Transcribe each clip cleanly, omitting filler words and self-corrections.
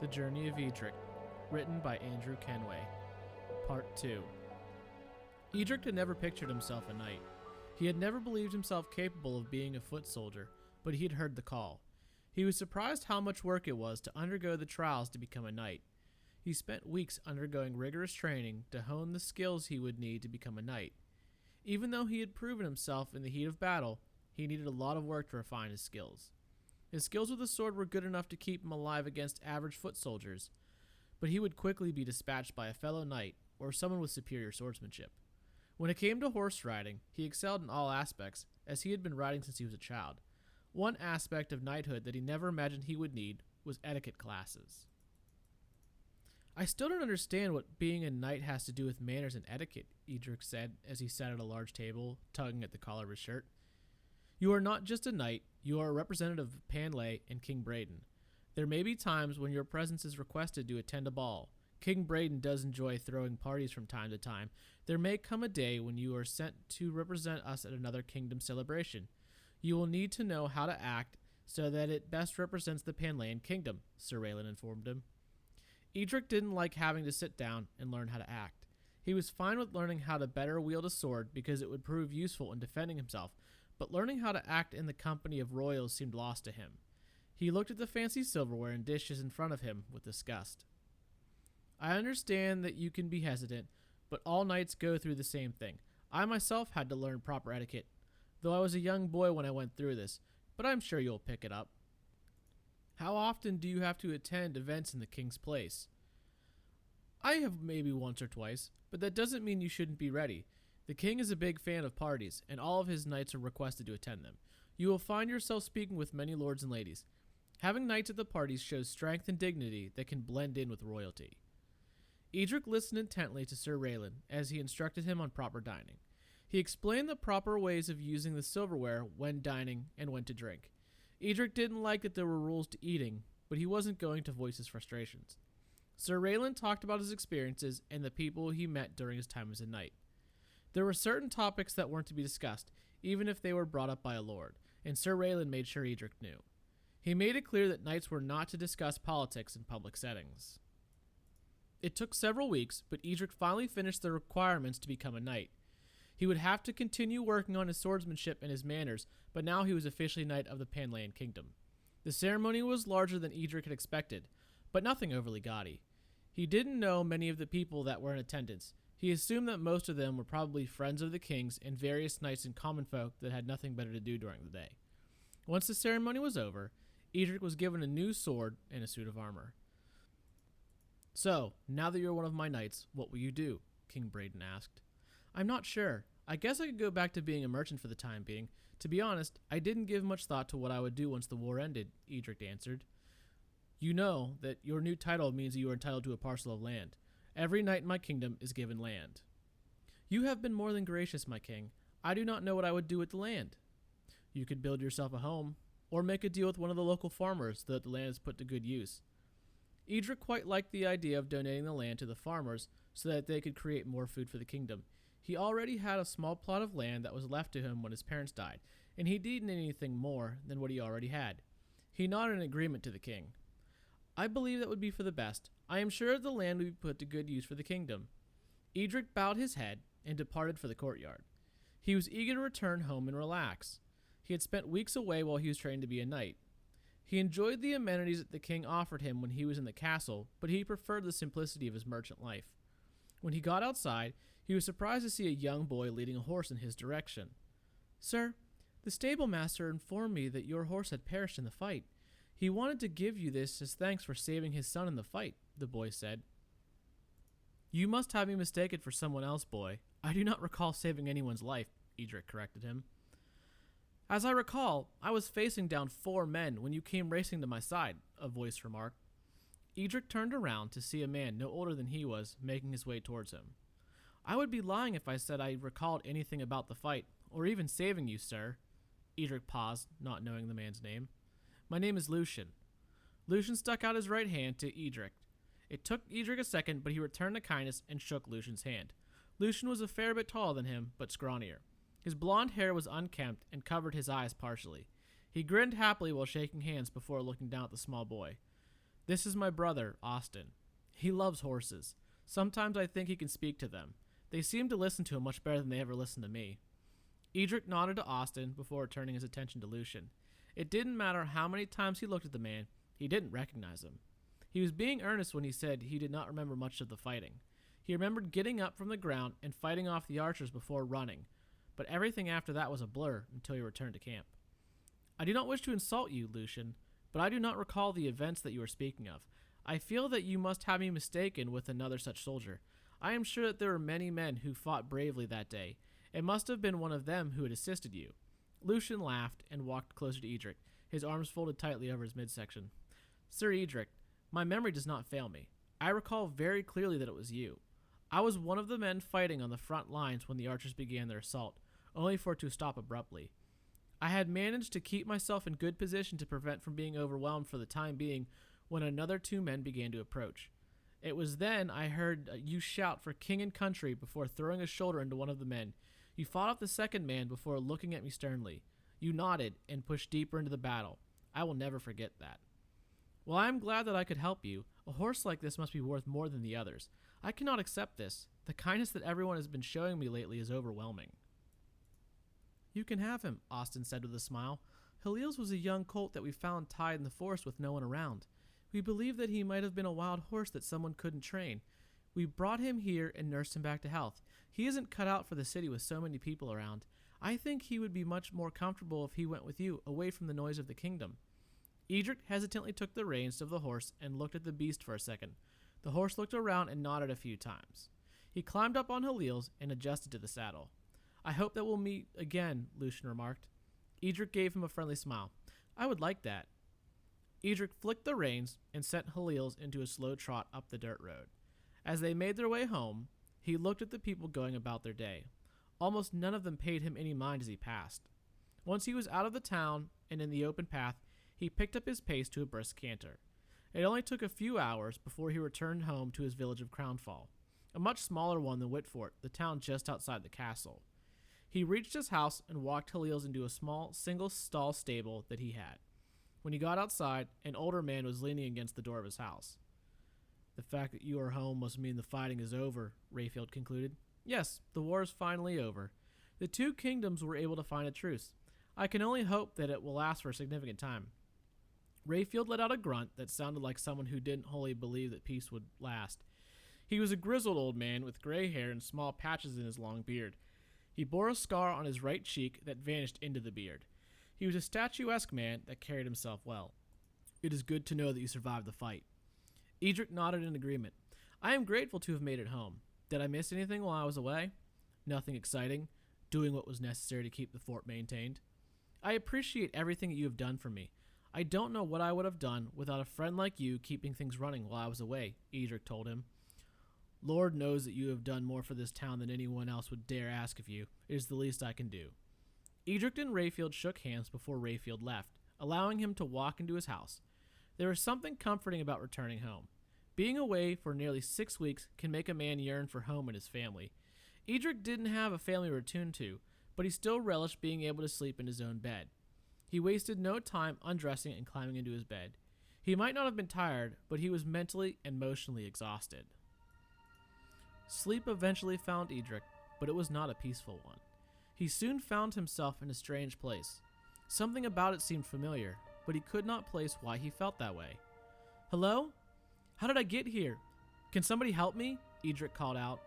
The Journey of Eadric, written by Andrew Kenway. Part 2. Eadric had never pictured himself a knight. He had never believed himself capable of being a foot soldier, but he had heard the call. He was surprised how much work it was to undergo the trials to become a knight. He spent weeks undergoing rigorous training to hone the skills he would need to become a knight. Even though he had proven himself in the heat of battle, he needed a lot of work to refine his skills. His skills with the sword were good enough to keep him alive against average foot soldiers, but he would quickly be dispatched by a fellow knight or someone with superior swordsmanship. When it came to horse riding, he excelled in all aspects, as he had been riding since he was a child. One aspect of knighthood that he never imagined he would need was etiquette classes. "I still don't understand what being a knight has to do with manners and etiquette," Eadric said as he sat at a large table, tugging at the collar of his shirt. "You are not just a knight, you are a representative of Panley and King Braden. There may be times when your presence is requested to attend a ball. King Braden does enjoy throwing parties from time to time. There may come a day when you are sent to represent us at another kingdom celebration. You will need to know how to act so that it best represents the Panlean kingdom," Sir Raylan informed him. Eadric didn't like having to sit down and learn how to act. He was fine with learning how to better wield a sword because it would prove useful in defending himself, but learning how to act in the company of royals seemed lost to him. He looked at the fancy silverware and dishes in front of him with disgust. "I understand that you can be hesitant, but all knights go through the same thing. I myself had to learn proper etiquette, though I was a young boy when I went through this, but I'm sure you'll pick it up." "How often do you have to attend events in the king's place?" "I have maybe once or twice, but that doesn't mean you shouldn't be ready. The king is a big fan of parties, and all of his knights are requested to attend them. You will find yourself speaking with many lords and ladies. Having knights at the parties shows strength and dignity that can blend in with royalty." Eadric listened intently to Sir Raylan as he instructed him on proper dining. He explained the proper ways of using the silverware when dining and when to drink. Eadric didn't like that there were rules to eating, but he wasn't going to voice his frustrations. Sir Raylan talked about his experiences and the people he met during his time as a knight. There were certain topics that weren't to be discussed, even if they were brought up by a lord, and Sir Raylan made sure Eadric knew. He made it clear that knights were not to discuss politics in public settings. It took several weeks, but Eadric finally finished the requirements to become a knight. He would have to continue working on his swordsmanship and his manners, but now he was officially knight of the Panlean kingdom. The ceremony was larger than Eadric had expected, but nothing overly gaudy. He didn't know many of the people that were in attendance. He assumed that most of them were probably friends of the king's and various knights and common folk that had nothing better to do during the day. Once the ceremony was over, Eadric was given a new sword and a suit of armor. "So, now that you're one of my knights, what will you do?" King Braden asked. "I'm not sure. I guess I could go back to being a merchant for the time being. To be honest, I didn't give much thought to what I would do once the war ended," Eadric answered. "You know that your new title means that you are entitled to a parcel of land. Every knight in my kingdom is given land." "You have been more than gracious, my king. I do not know what I would do with the land." "You could build yourself a home, or make a deal with one of the local farmers so that the land is put to good use." Eadric quite liked the idea of donating the land to the farmers so that they could create more food for the kingdom. He already had a small plot of land that was left to him when his parents died, and he didn't need anything more than what he already had. He nodded in agreement to the king. "I believe that would be for the best. I am sure that the land would be put to good use for the kingdom." Eadric bowed his head and departed for the courtyard. He was eager to return home and relax. He had spent weeks away while he was training to be a knight. He enjoyed the amenities that the king offered him when he was in the castle, but he preferred the simplicity of his merchant life. When he got outside, he was surprised to see a young boy leading a horse in his direction. "Sir, the stable master informed me that your horse had perished in the fight. He wanted to give you this as thanks for saving his son in the fight," the boy said. "You must have me mistaken for someone else, boy. I do not recall saving anyone's life," Eadric corrected him. "As I recall, I was facing down 4 men when you came racing to my side," a voice remarked. Eadric turned around to see a man no older than he was making his way towards him. "I would be lying if I said I recalled anything about the fight, or even saving you, sir." Eadric paused, not knowing the man's name. "My name is Lucian." Lucian stuck out his right hand to Eadric. It took Eadric a second, but he returned the kindness and shook Lucian's hand. Lucian was a fair bit taller than him, but scrawnier. His blonde hair was unkempt and covered his eyes partially. He grinned happily while shaking hands before looking down at the small boy. This is my brother, Austin. He loves horses. Sometimes I think he can speak to them. They seem to listen to him much better than they ever listened to me." Eadric nodded to Austin before turning his attention to Lucian. It didn't matter how many times he looked at the man, he didn't recognize him. He was being earnest when he said he did not remember much of the fighting. He remembered getting up from the ground and fighting off the archers before running, but everything after that was a blur until he returned to camp. "I do not wish to insult you, Lucian, but I do not recall the events that you are speaking of. I feel that you must have me mistaken with another such soldier. I am sure that there were many men who fought bravely that day. It must have been one of them who had assisted you." Lucian laughed and walked closer to Eadric, his arms folded tightly over his midsection. "Sir Eadric, my memory does not fail me. I recall very clearly that it was you. I was one of the men fighting on the front lines when the archers began their assault, only for it to stop abruptly. I had managed to keep myself in good position to prevent from being overwhelmed for the time being when another two men began to approach. It was then I heard you shout for king and country before throwing a shoulder into one of the men. You fought off the second man before looking at me sternly. You nodded and pushed deeper into the battle. I will never forget that. Well, I am glad that I could help you. A horse like this must be worth more than the others. I cannot accept this. The kindness that everyone has been showing me lately is overwhelming." "You can have him," Austin said with a smile. "Halil's was a young colt that we found tied in the forest with no one around. We believe that he might have been a wild horse that someone couldn't train. We brought him here and nursed him back to health. He isn't cut out for the city with so many people around. I think he would be much more comfortable if he went with you, away from the noise of the kingdom." Eadric hesitantly took the reins of the horse and looked at the beast for a second. The horse looked around and nodded a few times. He climbed up on Halil's and adjusted to the saddle. "I hope that we'll meet again," Lucian remarked. Eadric gave him a friendly smile. "I would like that." Eadric flicked the reins and sent Halil's into a slow trot up the dirt road. As they made their way home, he looked at the people going about their day. Almost none of them paid him any mind as he passed. Once he was out of the town and in the open path, he picked up his pace to a brisk canter. It only took a few hours before he returned home to his village of Crownfall, a much smaller one than Whitfort, the town just outside the castle. He reached his house and walked Halil's into a small, single-stall stable that he had. When he got outside, an older man was leaning against the door of his house. "The fact that you are home must mean the fighting is over," Rayfield concluded. "Yes, the war is finally over. The two kingdoms were able to find a truce. I can only hope that it will last for a significant time." Rayfield let out a grunt that sounded like someone who didn't wholly believe that peace would last. He was a grizzled old man with gray hair and small patches in his long beard. He bore a scar on his right cheek that vanished into the beard. He was a statuesque man that carried himself well. "It is good to know that you survived the fight." Eadric nodded in agreement. "I am grateful to have made it home. Did I miss anything while I was away?" "Nothing exciting. Doing what was necessary to keep the fort maintained." "I appreciate everything that you have done for me. I don't know what I would have done without a friend like you keeping things running while I was away," Eadric told him. "Lord knows that you have done more for this town than anyone else would dare ask of you. It is the least I can do." Eadric and Rayfield shook hands before Rayfield left, allowing him to walk into his house. There was something comforting about returning home. Being away for nearly 6 weeks can make a man yearn for home and his family. Eadric didn't have a family to return to, but he still relished being able to sleep in his own bed. He wasted no time undressing and climbing into his bed. He might not have been tired, but he was mentally and emotionally exhausted. Sleep eventually found Eadric, but it was not a peaceful one. He soon found himself in a strange place. Something about it seemed familiar, but he could not place why he felt that way. "Hello? How did I get here? Can somebody help me?" Eadric called out.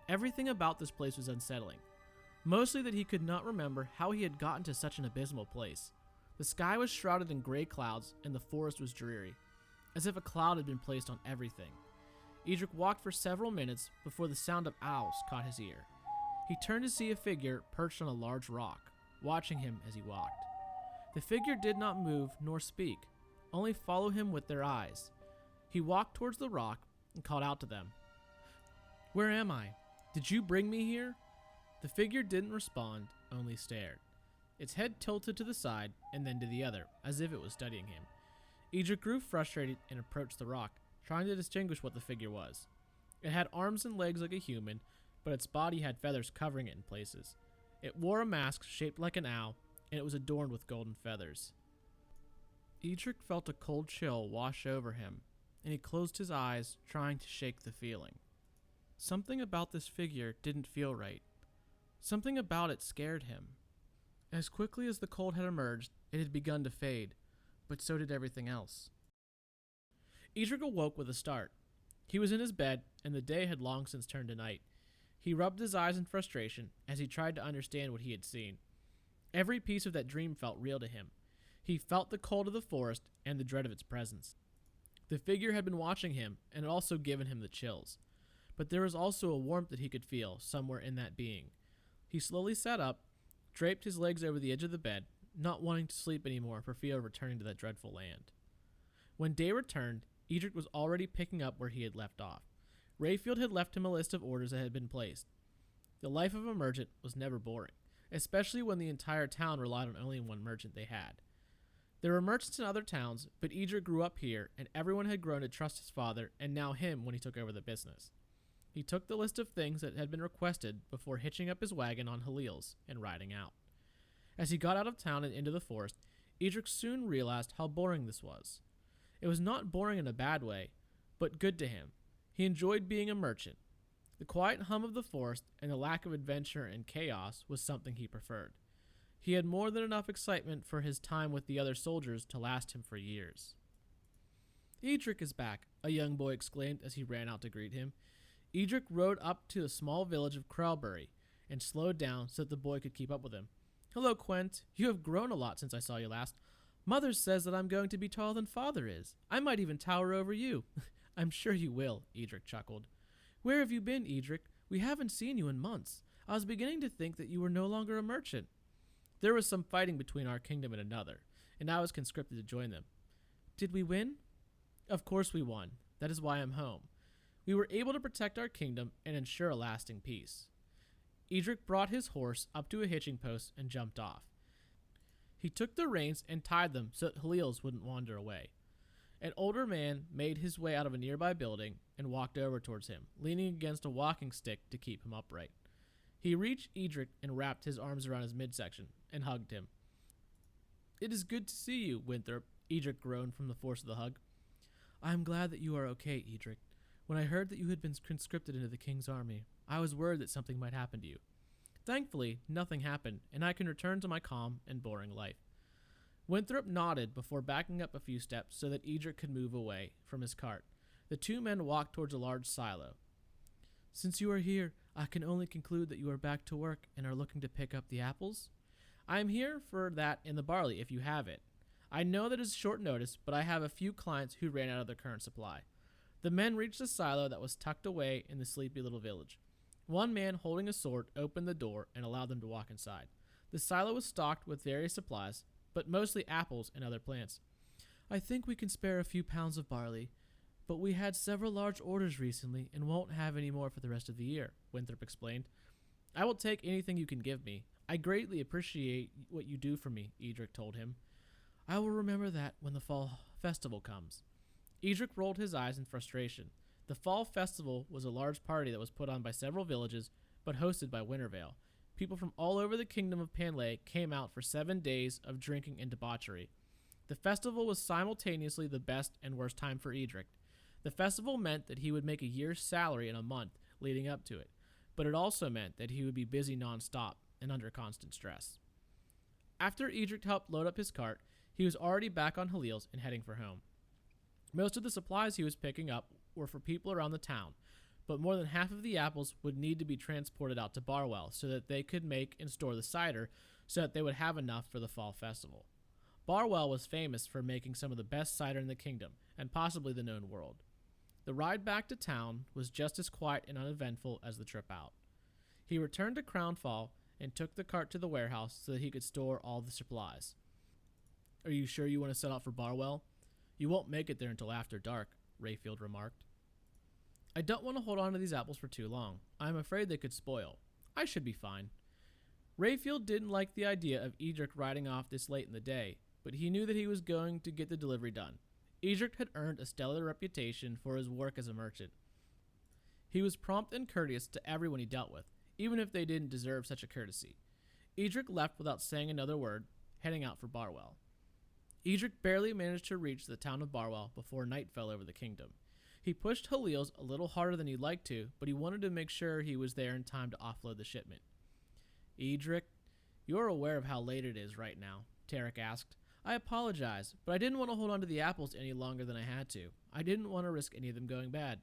Everything about this place was unsettling. Mostly that he could not remember how he had gotten to such an abysmal place. The sky was shrouded in gray clouds, and the forest was dreary, as if a cloud had been placed on everything. Eadric walked for several minutes before the sound of owls caught his ear. He turned to see a figure perched on a large rock, watching him as he walked. The figure did not move nor speak, only follow him with their eyes. He walked towards the rock and called out to them. "Where am I? Did you bring me here?" The figure didn't respond, only stared. Its head tilted to the side and then to the other, as if it was studying him. Eadric grew frustrated and approached the rock, trying to distinguish what the figure was. It had arms and legs like a human, but its body had feathers covering it in places. It wore a mask shaped like an owl, and it was adorned with golden feathers. Eadric felt a cold chill wash over him, and he closed his eyes, trying to shake the feeling. Something about this figure didn't feel right. Something about it scared him. As quickly as the cold had emerged, it had begun to fade, but so did everything else. Eadric awoke with a start. He was in his bed, and the day had long since turned to night. He rubbed his eyes in frustration as he tried to understand what he had seen. Every piece of that dream felt real to him. He felt the cold of the forest and the dread of its presence. The figure had been watching him and had also given him the chills. But there was also a warmth that he could feel somewhere in that being. He slowly sat up, draped his legs over the edge of the bed, not wanting to sleep anymore for fear of returning to that dreadful land. When day returned, Eadric was already picking up where he had left off. Rayfield had left him a list of orders that had been placed. The life of a merchant was never boring, especially when the entire town relied on only one merchant they had. There were merchants in other towns, but Eadric grew up here, and everyone had grown to trust his father and now him when he took over the business. He took the list of things that had been requested before hitching up his wagon on Halil's and riding out. As he got out of town and into the forest, Eadric soon realized how boring this was. It was not boring in a bad way, but good to him. He enjoyed being a merchant. The quiet hum of the forest and the lack of adventure and chaos was something he preferred. He had more than enough excitement for his time with the other soldiers to last him for years. "Eadric is back," a young boy exclaimed as he ran out to greet him. Eadric rode up to the small village of Crowbury and slowed down so that the boy could keep up with him. "Hello, Quent. You have grown a lot since I saw you last. Mother says that I'm going to be taller than Father is. I might even tower over you." "I'm sure you will," Eadric chuckled. "Where have you been, Eadric? We haven't seen you in months. I was beginning to think that you were no longer a merchant." "There was some fighting between our kingdom and another, and I was conscripted to join them." "Did we win?" "Of course we won. That is why I'm home. We were able to protect our kingdom and ensure a lasting peace." Eadric brought his horse up to a hitching post and jumped off. He took the reins and tied them so that Halil's wouldn't wander away. An older man made his way out of a nearby building and walked over towards him, leaning against a walking stick to keep him upright. He reached Eadric and wrapped his arms around his midsection and hugged him. "It is good to see you, Winthrop," Eadric groaned from the force of the hug. "I am glad that you are okay, Eadric. When I heard that you had been conscripted into the king's army, I was worried that something might happen to you. Thankfully, nothing happened, and I can return to my calm and boring life." Winthrop nodded before backing up a few steps so that Eadric could move away from his cart. The two men walked towards a large silo. "Since you are here, I can only conclude that you are back to work and are looking to pick up the apples?" "I am here for that and the barley, if you have it. I know that is short notice, but I have a few clients who ran out of their current supply." The men reached a silo that was tucked away in the sleepy little village. One man holding a sword opened the door and allowed them to walk inside. The silo was stocked with various supplies, but mostly apples and other plants. "I think we can spare a few pounds of barley, but we had several large orders recently and won't have any more for the rest of the year," Winthrop explained. "I will take anything you can give me. I greatly appreciate what you do for me," Eadric told him. "I will remember that when the fall festival comes." Eadric rolled his eyes in frustration. The fall festival was a large party that was put on by several villages, but hosted by Wintervale. People from all over the kingdom of Panlay came out for 7 days of drinking and debauchery. The festival was simultaneously the best and worst time for Eadric. The festival meant that he would make a year's salary in a month leading up to it, but it also meant that he would be busy non-stop and under constant stress. After Eadric helped load up his cart, he was already back on Halil's and heading for home. Most of the supplies he was picking up were for people around the town, but more than half of the apples would need to be transported out to Barwell so that they could make and store the cider so that they would have enough for the fall festival. Barwell was famous for making some of the best cider in the kingdom and possibly the known world. The ride back to town was just as quiet and uneventful as the trip out. He returned to Crownfall and took the cart to the warehouse so that he could store all the supplies. "Are you sure you want to set out for Barwell? You won't make it there until after dark," Rayfield remarked. "I don't want to hold on to these apples for too long. I'm afraid they could spoil. I should be fine." Rayfield didn't like the idea of Eadric riding off this late in the day, but he knew that he was going to get the delivery done. Eadric had earned a stellar reputation for his work as a merchant. He was prompt and courteous to everyone he dealt with, even if they didn't deserve such a courtesy. Eadric left without saying another word, heading out for Barwell. Eadric barely managed to reach the town of Barwell before night fell over the kingdom. He pushed Halil's a little harder than he'd like to, but he wanted to make sure he was there in time to offload the shipment. Eadric, you're aware of how late it is right now, Tarek asked. I apologize, but I didn't want to hold on to the apples any longer than I had to. I didn't want to risk any of them going bad.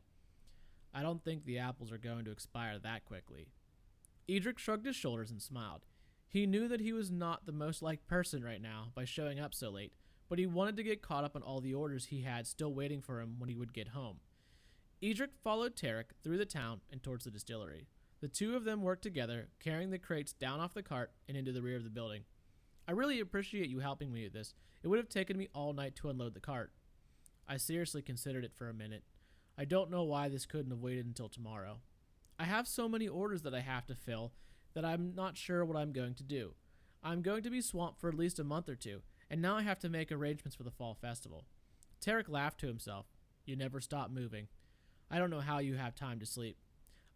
I don't think the apples are going to expire that quickly. Eadric shrugged his shoulders and smiled. He knew that he was not the most liked person right now by showing up so late, but he wanted to get caught up on all the orders he had still waiting for him when he would get home. Eadric followed Tarek through the town and towards the distillery. The two of them worked together, carrying the crates down off the cart and into the rear of the building. I really appreciate you helping me with this. It would have taken me all night to unload the cart. I seriously considered it for a minute. I don't know why this couldn't have waited until tomorrow. I have so many orders that I have to fill that I'm not sure what I'm going to do. I'm going to be swamped for at least a month or two, and now I have to make arrangements for the fall festival. Tarek laughed to himself. You never stop moving. I don't know how you have time to sleep.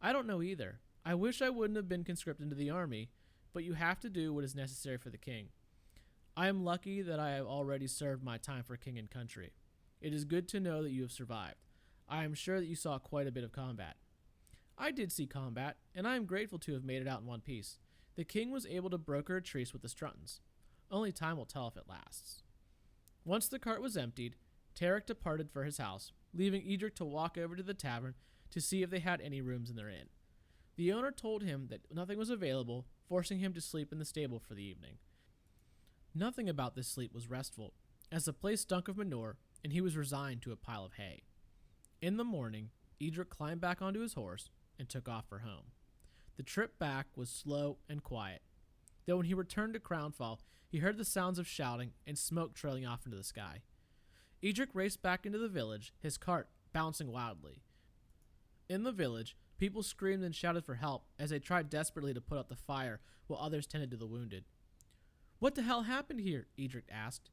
I don't know either. I wish I wouldn't have been conscripted into the army, but you have to do what is necessary for the king. I am lucky that I have already served my time for king and country. It is good to know that you have survived. I am sure that you saw quite a bit of combat. I did see combat, and I am grateful to have made it out in one piece. The king was able to broker a truce with the Struttons. Only time will tell if it lasts. Once the cart was emptied, Tarek departed for his house, leaving Eadric to walk over to the tavern to see if they had any rooms in their inn. The owner told him that nothing was available, forcing him to sleep in the stable for the evening. Nothing about this sleep was restful, as the place stunk of manure, and he was resigned to a pile of hay. In the morning, Eadric climbed back onto his horse and took off for home. The trip back was slow and quiet, though when he returned to Crownfall, he heard the sounds of shouting and smoke trailing off into the sky. Eadric raced back into the village, his cart bouncing wildly. In the village, people screamed and shouted for help as they tried desperately to put out the fire while others tended to the wounded. What the hell happened here? Eadric asked.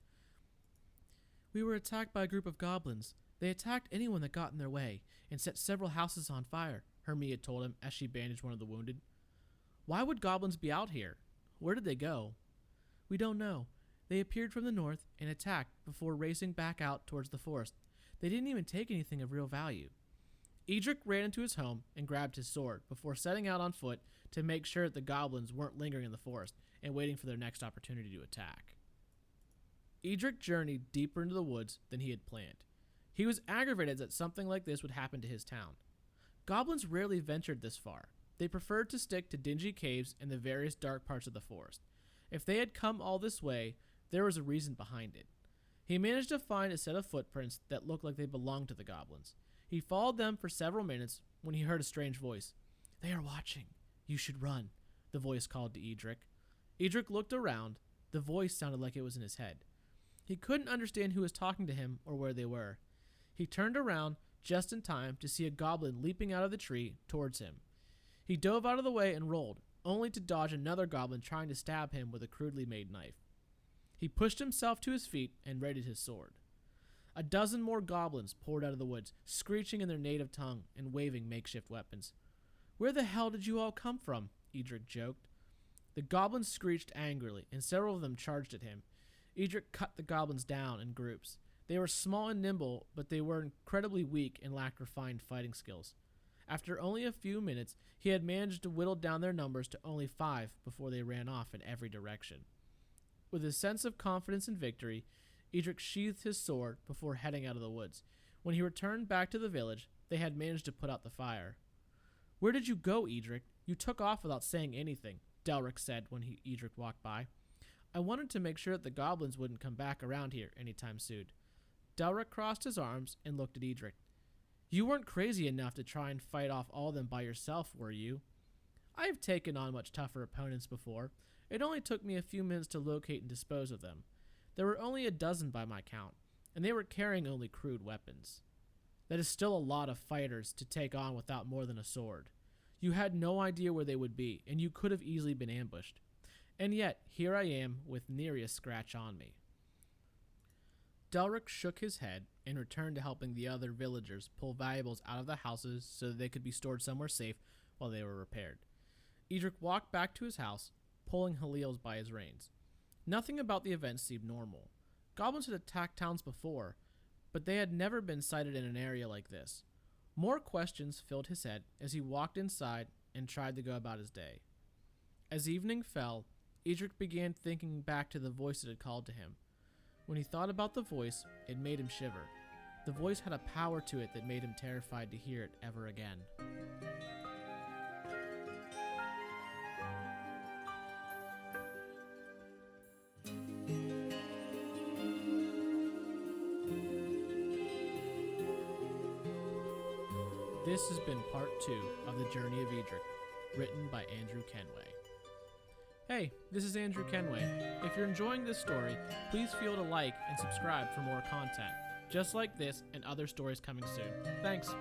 We were attacked by a group of goblins. They attacked anyone that got in their way and set several houses on fire, Hermia told him as she bandaged one of the wounded. Why would goblins be out here? Where did they go? We don't know. They appeared from the north and attacked before racing back out towards the forest. They didn't even take anything of real value. Eadric ran into his home and grabbed his sword before setting out on foot to make sure that the goblins weren't lingering in the forest and waiting for their next opportunity to attack. Eadric journeyed deeper into the woods than he had planned. He was aggravated that something like this would happen to his town. Goblins rarely ventured this far. They preferred to stick to dingy caves and the various dark parts of the forest. If they had come all this way, there was a reason behind it. He managed to find a set of footprints that looked like they belonged to the goblins. He followed them for several minutes when he heard a strange voice. They are watching. You should run, the voice called to Eadric. Eadric looked around. The voice sounded like it was in his head. He couldn't understand who was talking to him or where they were. He turned around just in time to see a goblin leaping out of the tree towards him. He dove out of the way and rolled, only to dodge another goblin trying to stab him with a crudely made knife. He pushed himself to his feet and readied his sword. A dozen more goblins poured out of the woods, screeching in their native tongue and waving makeshift weapons. Where the hell did you all come from? Eadric joked. The goblins screeched angrily, and several of them charged at him. Eadric cut the goblins down in groups. They were small and nimble, but they were incredibly weak and lacked refined fighting skills. After only a few minutes, he had managed to whittle down their numbers to only 5 before they ran off in every direction. With a sense of confidence and victory, Eadric sheathed his sword before heading out of the woods. When he returned back to the village, they had managed to put out the fire. Where did you go, Eadric? You took off without saying anything, Delric said when Eadric walked by. I wanted to make sure that the goblins wouldn't come back around here anytime soon. Delric crossed his arms and looked at Eadric. You weren't crazy enough to try and fight off all of them by yourself, were you? I have taken on much tougher opponents before. It only took me a few minutes to locate and dispose of them. There were only a dozen by my count, and they were carrying only crude weapons. That is still a lot of fighters to take on without more than a sword. You had no idea where they would be, and you could have easily been ambushed. And yet, here I am with nary a scratch on me. Delric shook his head and returned to helping the other villagers pull valuables out of the houses so that they could be stored somewhere safe while they were repaired. Eadric walked back to his house, pulling Halil's by his reins. Nothing about the event seemed normal. Goblins had attacked towns before, but they had never been sighted in an area like this. More questions filled his head as he walked inside and tried to go about his day. As evening fell, Eadric began thinking back to the voice that had called to him. When he thought about the voice, it made him shiver. The voice had a power to it that made him terrified to hear it ever again. This has been part 2 of The Journey of Eadric, written by Andrew Kenway. Hey, this is Andrew Kenway. If you're enjoying this story, please feel to like and subscribe for more content, just like this and other stories coming soon. Thanks.